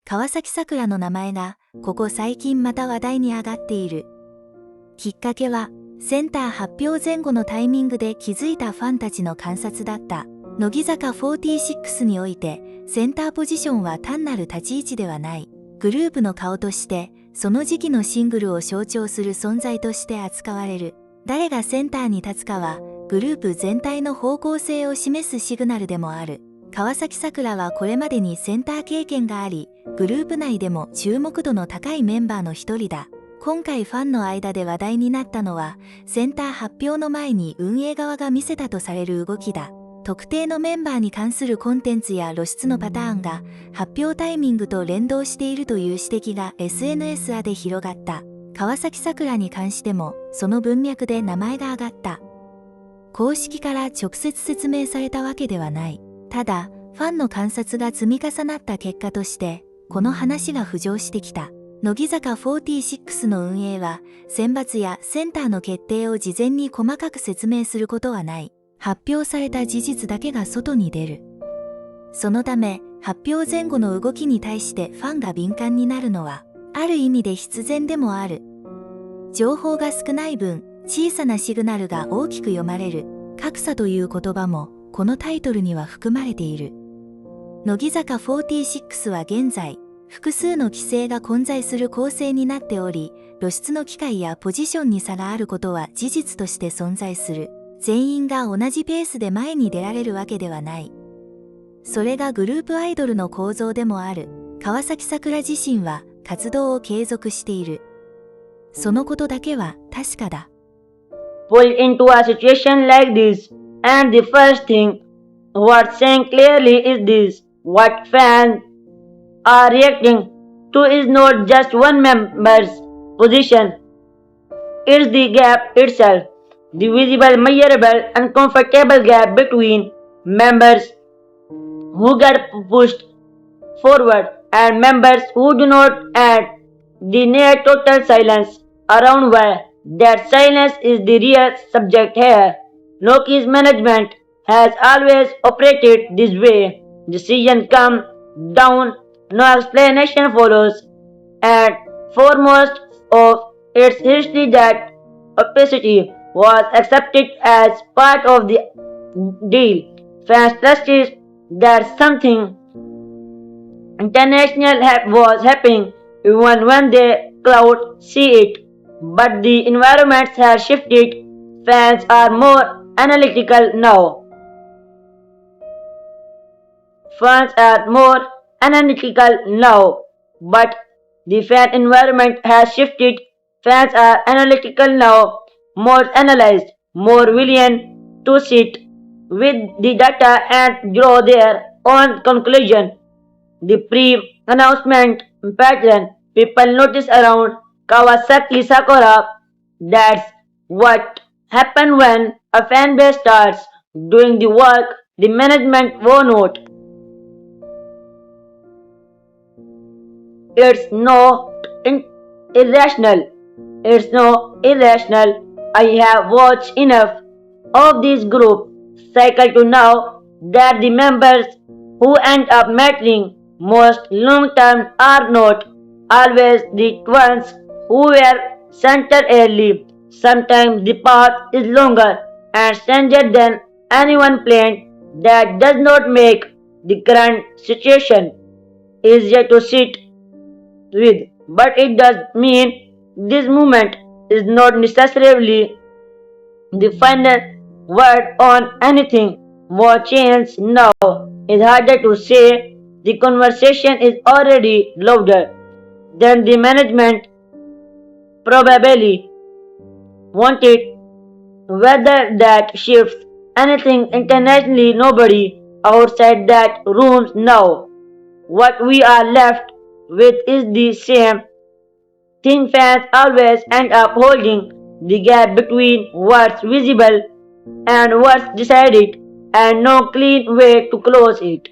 川崎さくらの名前がここ最近また話題に上がっている。きっかけはセンター発表前後のタイミングで気づいたファンたちの観察だった。乃木坂46においてセンターポジションは単なる立ち位置ではない。グループの顔としてその時期のシングルを象徴する存在として扱われる。誰がセンターに立つかはグループ全体の方向性を示すシグナルでもある。川崎さくらはこれまでにセンター経験があり、グループ内でも注目度の高いメンバーの一人だ。今回ファンの間で話題になったのは、センター発表の前に運営側が見せたとされる動きだ。特定のメンバーに関するコンテンツや露出のパターンが発表タイミングと連動しているという指摘が SNS 上で広がった。川崎さくらに関してもその文脈で名前が挙がった。公式から直接説明されたわけではない。ただ、ファンの観察が積み重なった結果として、この話が浮上してきた。乃木坂46の運営は、選抜やセンターの決定を事前に細かく説明することはない。発表された事実だけが外に出る。そのため、発表前後の動きに対してファンが敏感になるのは、ある意味で必然でもある。情報が少ない分、小さなシグナルが大きく読まれる。格差という言葉も、このタイトルには含まれている。乃木坂46は現在、複数の規制が混在する構成になっており、露出の機会やポジションに差があることは事実として存在する。全員が同じペースで前に出られるわけではない。それがグループアイドルの構造でもある。川崎さくら自身は活動を継続している。そのことだけは確かだ。Pulled into a situation like this, and the first thing worth saying clearly is this: what fans are reacting to is not just one member's position, it's the gap itself, the visible, measurable, uncomfortable gap between members who get pushed forward and members who do not, and the near total silence around why that silence is the real subject here. Loki's management has always operated this way. Decisions come down, no explanation follows, and foremost of its history that opacity was accepted as part of the deal. Fans trusted that something international was happening even when they could see it. But the environment has shifted. Fans are more analytical now. But the fan environment has shifted. Fans are analytical now, more analyzed, more willing to sit with the data and draw their own conclusion. The pre-announcement pattern people notice around Kawasaki Sakura, that's what happens when a fan base starts doing the work the management won't note. It's not irrational. I have watched enough of this group cycle to know that the members who end up mattering most long term are not always the ones who were centered early. Sometimes the path is longer and stranger than anyone planned. That does not make the current situation easier to sit with, but it does mean this movement is not necessarily the final word on anything. More change now is harder to say. The conversation is already louder than the management probably wanted. Whether that shifts anything internationally, nobody outside that room now. What we are left with is the same thing. Fans always end up holding the gap between what's visible and what's decided, and no clean way to close it.